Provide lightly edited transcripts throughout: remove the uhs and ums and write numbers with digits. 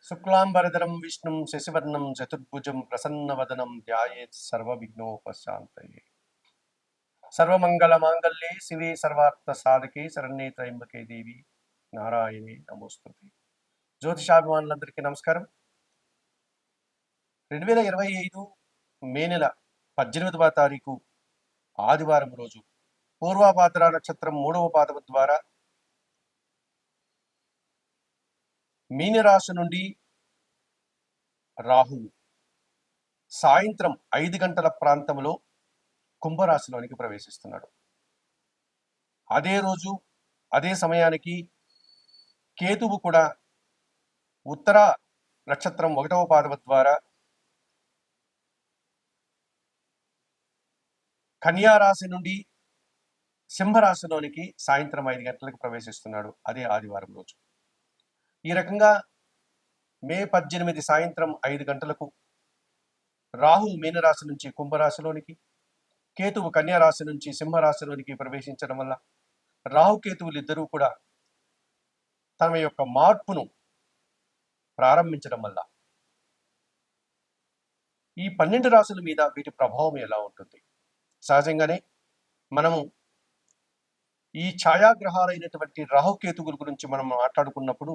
శుక్లాంబరధరం విష్ణుం శశివర్ణం చతుర్భుజం ప్రసన్నవదనం ధ్యాయేత్ సర్వవిఘ్నోపశాంతయే. సర్వమంగళమాంగళ్యే శివే సర్వార్థ సాధకే శరణ్యే త్రయంబకే దేవి నారాయణే నమోస్తుతే. జ్యోతిషాభిమానులందరికీ నమస్కారం. 2025 మే నెల 18వ తారీఖు ఆదివారం రోజు పూర్వాభాద్ర నక్షత్రం 3వ పాదము ద్వారా మీనరాశి నుండి రాహువు సాయంత్రం 5 గంటల ప్రాంతంలో కుంభరాశిలోనికి ప్రవేశిస్తున్నాడు. అదే రోజు అదే సమయానికి కేతువు కూడా ఉత్తర నక్షత్రం 1వ పాదము ద్వారా కన్యారాశి నుండి సింహరాశిలోనికి సాయంత్రం 5 గంటలకు ప్రవేశిస్తున్నాడు. అదే ఆదివారం రోజు. ఈ రకంగా మే 18 సాయంత్రం 5 గంటలకు రాహు మీనరాశి నుంచి కుంభరాశిలోనికి, కేతువు కన్యారాశి నుంచి సింహరాశిలోనికి ప్రవేశించడం వల్ల రాహుకేతువులు ఇద్దరూ కూడా తమ యొక్క మార్పును ప్రారంభించడం వల్ల ఈ 12 రాశుల మీద వీటి ప్రభావం ఎలా ఉంటుంది? సహజంగానే మనము ఈ ఛాయాగ్రహాలైనటువంటి రాహుకేతువుల గురించి మనం మాట్లాడుకున్నప్పుడు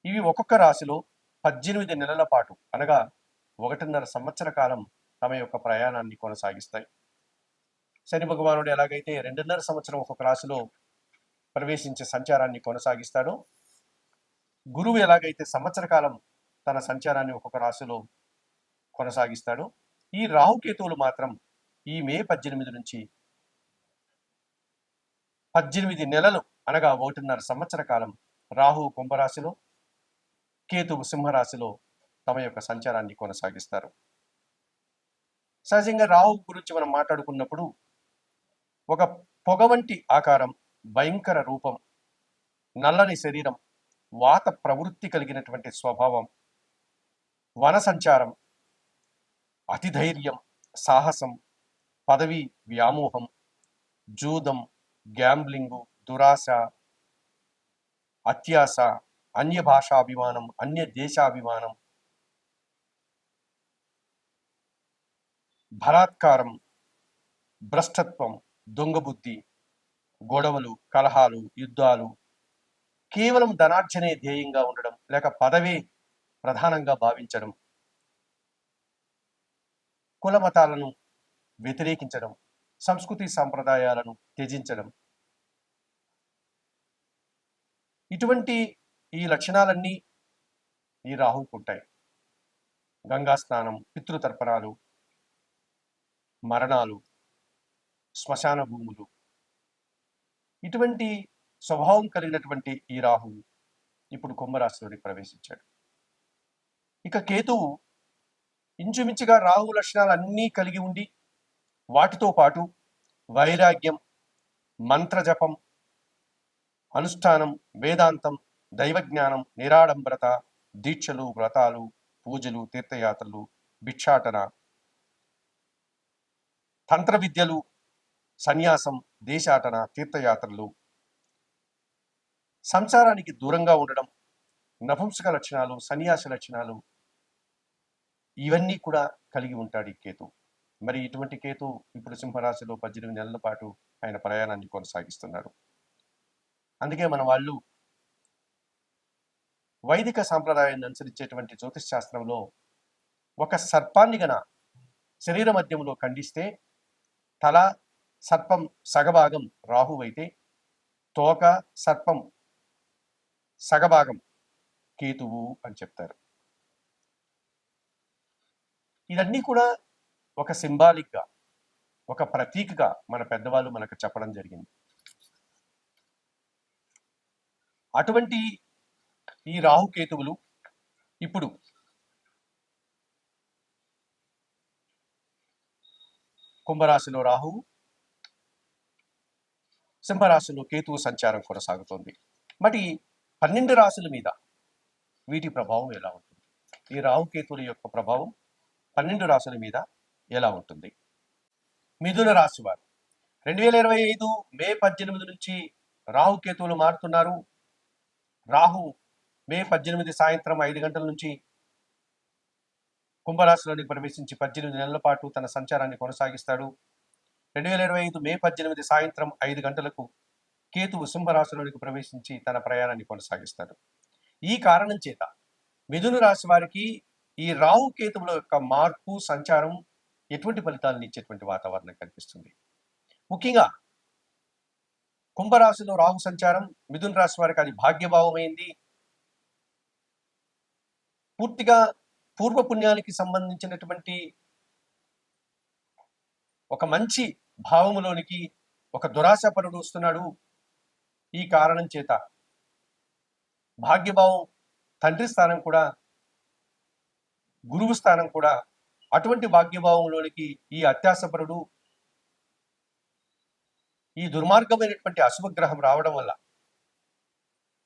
ఇవి ఒక్కొక్క రాశిలో 18 నెలల పాటు అనగా 1.5 సంవత్సర కాలం తమ యొక్క ప్రయాణాన్ని కొనసాగిస్తాయి. శని భగవానుడు ఎలాగైతే 2.5 సంవత్సరం ఒక్కొక్క రాశిలో ప్రవేశించే సంచారాన్ని కొనసాగిస్తాడో, గురువు ఎలాగైతే సంవత్సర కాలం తన సంచారాన్ని ఒక్కొక్క రాశిలో కొనసాగిస్తాడో, ఈ రాహుకేతువులు మాత్రం ఈ మే 18 నుంచి 18 నెలలు అనగా 1.5 సంవత్సర కాలం రాహు కుంభరాశిలో, కేతువు సింహరాశిలో తమ యొక్క సంచారాన్ని కొనసాగిస్తారు. సహజంగా రాహు గురించి మనం మాట్లాడుకున్నప్పుడు ఒక పొగ వంటి ఆకారం, భయంకర రూపం, నల్లని శరీరం, వాత ప్రవృత్తి కలిగినటువంటి స్వభావం, వన సంచారం, అతిధైర్యం, సాహసం, పదవి వ్యామోహం, జూదం, గ్యాంబ్లింగు, దురాశ, అత్యాశ, అన్య భాషాభిమానం, అన్య దేశాభిమానం, బలాత్కారం, భ్రష్టత్వం, దొంగబుద్ధి, గొడవలు, కలహాలు, యుద్ధాలు, కేవలం ధనార్జనే ధ్యేయంగా ఉండడం, లేక పదవే ప్రధానంగా భావించడం, కుల మతాలను వ్యతిరేకించడం, సంస్కృతి సంప్రదాయాలను త్యజించడం, ఇటువంటి ఈ లక్షణాలన్నీ ఈ రాహువుకు ఉంటాయి. గంగా స్నానం, పితృతర్పణాలు, మరణాలు, శ్మశాన భూములు, ఇటువంటి స్వభావం కలిగినటువంటి ఈ రాహువు ఇప్పుడు కుంభరాశిలోకి ప్రవేశించాడు. ఇక కేతువు ఇంచుమించుగా రాహు లక్షణాలన్నీ కలిగి ఉండి వాటితో పాటు వైరాగ్యం, మంత్రజపం, అనుష్ఠానం, వేదాంతం, దైవజ్ఞానం, నిరాడంబరత, దీక్షలు, వ్రతాలు, పూజలు, తీర్థయాత్రలు, భిక్షాటన, తంత్ర విద్యలు, సన్యాసం, దేశాటన, తీర్థయాత్రలు, సంసారానికి దూరంగా ఉండడం, నపుంసక లక్షణాలు, సన్యాస లక్షణాలు, ఇవన్నీ కూడా కలిగి ఉంటాడు ఈ కేతు. మరి ఇటువంటి కేతు ఇప్పుడు సింహరాశిలో 18 నెలల పాటు ఆయన ప్రయాణాన్ని కొనసాగిస్తున్నాడు. అందుకే మన వాళ్ళు వైదిక సాంప్రదాయాన్ని అనుసరించేటువంటి జ్యోతిష్ శాస్త్రంలో ఒక సర్పాన్ని గన శరీర మధ్యంలో ఖండిస్తే తల సర్పం సగభాగం రాహువు అయితే, తోక సర్పం సగభాగం కేతువు అని చెప్తారు. ఇవన్నీ కూడా ఒక సింబాలిక్గా, ఒక ప్రతీకగా మన పెద్దవాళ్ళు మనకు చెప్పడం జరిగింది. అటువంటి ఈ రాహుకేతువులు ఇప్పుడు కుంభరాశిలో రాహువు, సింహరాశిలో కేతువు సంచారం కొనసాగుతోంది. మరి 12 రాశుల మీద వీటి ప్రభావం ఎలా ఉంటుంది? ఈ రాహుకేతువుల యొక్క ప్రభావం 12 రాశుల మీద ఎలా ఉంటుంది? మిథున రాశి వారు 2025 మే 18 నుంచి రాహుకేతువులు మారుతున్నారు. రాహు మే 18 సాయంత్రం 5 గంటల నుంచి కుంభరాశిలోనికి ప్రవేశించి 18 నెలల పాటు తన సంచారాన్ని కొనసాగిస్తాడు. 2025 మే 18 సాయంత్రం 5 గంటలకు కేతువు సింహరాశిలోనికి ప్రవేశించి తన ప్రయాణాన్ని కొనసాగిస్తాడు. ఈ కారణం చేత మిథున రాశి వారికి ఈ రాహు కేతువుల యొక్క మార్పు సంచారం ఎటువంటి ఫలితాలను ఇచ్చేటువంటి వాతావరణం కనిపిస్తుంది. ముఖ్యంగా కుంభరాశిలో రాహు సంచారం మిథున రాశి వారికి అది భాగ్యభావమైంది. పూర్తిగా పూర్వపుణ్యానికి సంబంధించినటువంటి ఒక మంచి భావములోనికి ఒక దురాశపరుడు వస్తున్నాడు. ఈ కారణం చేత భాగ్యభావం తండ్రి స్థానం కూడా గురువు స్థానం కూడా అటువంటి భాగ్యభావంలోనికి ఈ అత్యాసపరుడు ఈ దుర్మార్గమైనటువంటి అశుభగ్రహం రావడం వల్ల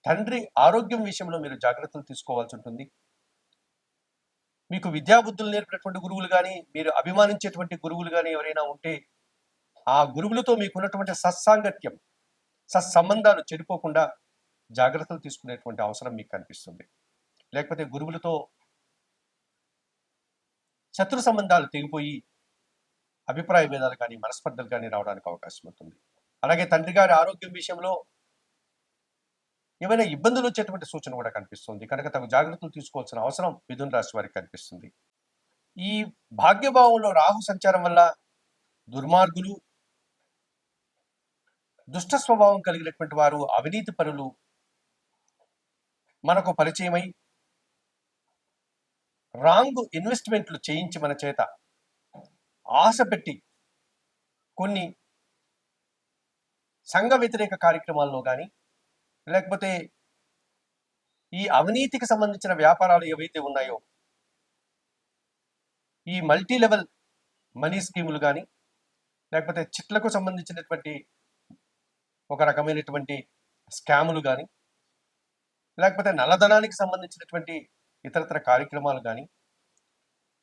తండ్రి ఆరోగ్యం విషయంలో మీరు జాగ్రత్తలు తీసుకోవాల్సి ఉంటుంది. మీకు విద్యాబుద్ధులు నేర్పినటువంటి గురువులు కానీ మీరు అభిమానించేటువంటి గురువులు కానీ ఎవరైనా ఉంటే ఆ గురువులతో మీకున్నటువంటి సత్సాంగత్యం సత్సంబంధాలు చెడిపోకుండా జాగ్రత్తలు తీసుకునేటువంటి అవసరం మీకు కనిపిస్తుంది. లేకపోతే గురువులతో శత్రు సంబంధాలు తెగిపోయి అభిప్రాయ భేదాలు కానీ మనస్పర్ధలు కానీ రావడానికి అవకాశం ఉంటుంది. అలాగే తండ్రి గారి ఆరోగ్యం విషయంలో ఏమైనా ఇబ్బందులు వచ్చేటువంటి సూచన కూడా కనిపిస్తుంది. కనుక తగు జాగ్రత్తలు తీసుకోవాల్సిన అవసరం మిథున రాశి వారికి కనిపిస్తుంది. ఈ భాగ్యభావంలో రాహు సంచారం వల్ల దుర్మార్గులు, దుష్ట స్వభావం కలిగినటువంటి వారు, అవినీతి పరులు మనకు పరిచయమై రాంగ్ ఇన్వెస్ట్మెంట్లు చేయించి మన చేత ఆశ పెట్టి కొన్ని సంఘ వ్యతిరేక కార్యక్రమాల్లో కానీ లేకపోతే ఈ అవినీతికి సంబంధించిన వ్యాపారాలు ఏవైతే ఉన్నాయో ఈ మల్టీ లెవెల్ మనీ స్కీములు కానీ లేకపోతే చిట్లకు సంబంధించినటువంటి ఒక రకమైనటువంటి స్కాములు కానీ లేకపోతే నల్లధనానికి సంబంధించినటువంటి ఇతరతర కార్యక్రమాలు కానీ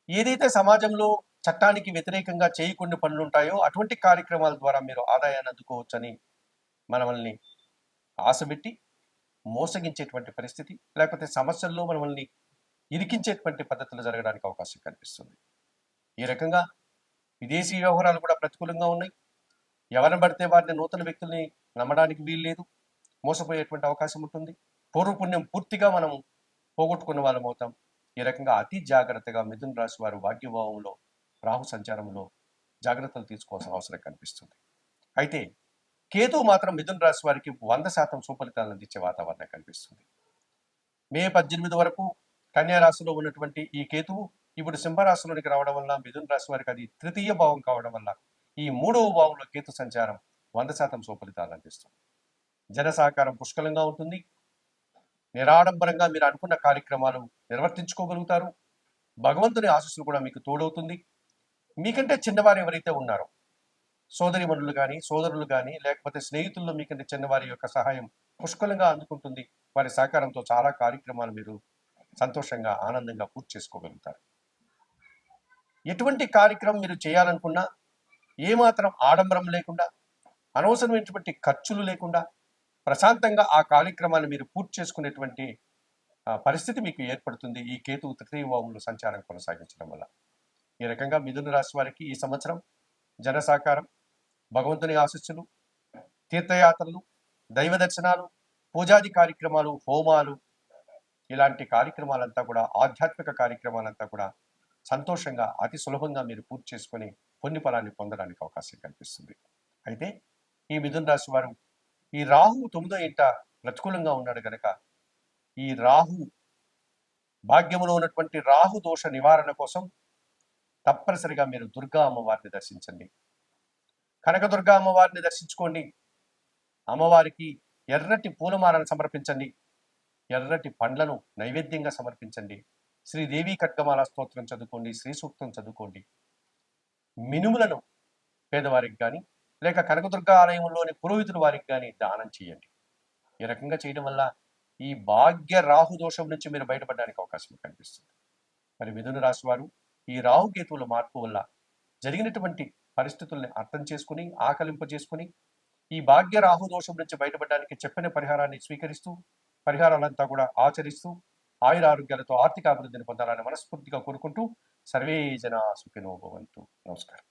ఏదైతే సమాజంలో చట్టానికి వ్యతిరేకంగా చేయకుండా పనులు ఉంటాయో అటువంటి కార్యక్రమాల ద్వారా మీరు ఆదాయాన్ని అందుకోవచ్చని మనల్ని ఆశపెట్టి మోసగించేటువంటి పరిస్థితి లేకపోతే సమస్యల్లో మనల్ని ఇరికించేటువంటి పద్ధతులు జరగడానికి అవకాశం కనిపిస్తుంది. ఈ రకంగా విదేశీ వ్యవహారాలు కూడా ప్రతికూలంగా ఉన్నాయి. ఎవరిని పడితే వారిని నూతన వ్యక్తుల్ని నమ్మడానికి వీలు లేదు. మోసపోయేటువంటి అవకాశం ఉంటుంది. పూర్వపుణ్యం పూర్తిగా మనం పోగొట్టుకున్న వాళ్ళం అవుతాం. ఈ రకంగా అతి జాగ్రత్తగా మిథున రాశి వారు భాగ్యభావంలో రాహు సంచారంలో జాగ్రత్తలు తీసుకోవాల్సిన అవసరం కనిపిస్తుంది. అయితే కేతువు మాత్రం మిథున రాశి వారికి 100% సుఫలితాలను అందించే వాతావరణం కనిపిస్తుంది. మే 18 వరకు కన్యా రాశిలో ఉన్నటువంటి ఈ కేతువు ఇప్పుడు సింహరాశిలోనికి రావడం వల్ల మిథున రాశి వారికి అది తృతీయ భావం కావడం వల్ల ఈ 3వ భావంలో కేతు సంచారం 100% సుఫలితాలు అందిస్తుంది. జన సహకారం పుష్కలంగా ఉంటుంది. నిరాడంబరంగా మీరు అనుకున్న కార్యక్రమాలు నిర్వర్తించుకోగలుగుతారు. భగవంతుని ఆశీస్సులు కూడా మీకు తోడవుతుంది. మీకంటే చిన్నవారు ఎవరైతే ఉన్నారో సోదరిమణులు కానీ సోదరులు కానీ లేకపోతే స్నేహితుల్లో మీకంటే చిన్నవారి యొక్క సహాయం పుష్కలంగా అందుకుంటుంది. వారి సహకారంతో చాలా కార్యక్రమాలు మీరు సంతోషంగా ఆనందంగా పూర్తి చేసుకోగలుగుతారు. ఎటువంటి కార్యక్రమం మీరు చేయాలనుకున్నా ఏమాత్రం ఆడంబరం లేకుండా అనవసరమైనటువంటి ఖర్చులు లేకుండా ప్రశాంతంగా ఆ కార్యక్రమాన్ని మీరు పూర్తి చేసుకునేటువంటి పరిస్థితి మీకు ఏర్పడుతుంది ఈ కేతువు తృతీయ భావంలో సంచారం కొనసాగించడం వల్ల. ఈ రకంగా మిథున రాశి వారికి ఈ సంవత్సరం జన సహకారం, భగవంతుని ఆశీస్సులు, తీర్థయాత్రలు, దైవ దర్శనాలు, పూజాది కార్యక్రమాలు, హోమాలు ఇలాంటి కార్యక్రమాలంతా కూడా ఆధ్యాత్మిక కార్యక్రమాలంతా కూడా సంతోషంగా అతి సులభంగా మీరు పూర్తి చేసుకొని పుణ్య ఫలాన్ని పొందడానికి అవకాశం కనిపిస్తుంది. అయితే ఈ మిథున రాశి వారు ఈ రాహు 9వ ఇంట ప్రతికూలంగా ఉన్నాడు కనుక ఈ రాహు భాగ్యములో ఉన్నటువంటి రాహు దోష నివారణ కోసం తప్పనిసరిగా మీరు దుర్గా అమ్మవారిని దర్శించండి. కనకదుర్గా అమ్మవారిని దర్శించుకోండి. అమ్మవారికి ఎర్రటి పూలమాలను సమర్పించండి. ఎర్రటి పండ్లను నైవేద్యంగా సమర్పించండి. శ్రీదేవి ఖడ్గమాల స్తోత్రం చదువుకోండి. శ్రీ సూక్తం చదువుకోండి. మినుములను పేదవారికి కానీ లేక కనకదుర్గా ఆలయంలోని పురోహితుల వారికి కానీ దానం చేయండి. ఈ రకంగా చేయడం వల్ల ఈ భాగ్య రాహు దోషం నుంచి మీరు బయటపడడానికి అవకాశం కనిపిస్తుంది. మరి మిథున రాశి వారు ఈ రాహుకేతువుల మార్పు వల్ల జరిగినటువంటి పరిస్థితుల్ని అర్థం చేసుకుని ఆకలింపజేసుకుని ఈ భాగ్య రాహు దోషం నుంచి బయటపడడానికి చెప్పిన పరిహారాన్ని స్వీకరిస్తూ పరిహారాలంతా కూడా ఆచరిస్తూ ఆయుర ఆరోగ్యాలతో ఆర్థిక అభివృద్ధిని పొందాలని మనస్ఫూర్తిగా కోరుకుంటూ సర్వే జనా సుఖినో భవంతు. నమస్కారం.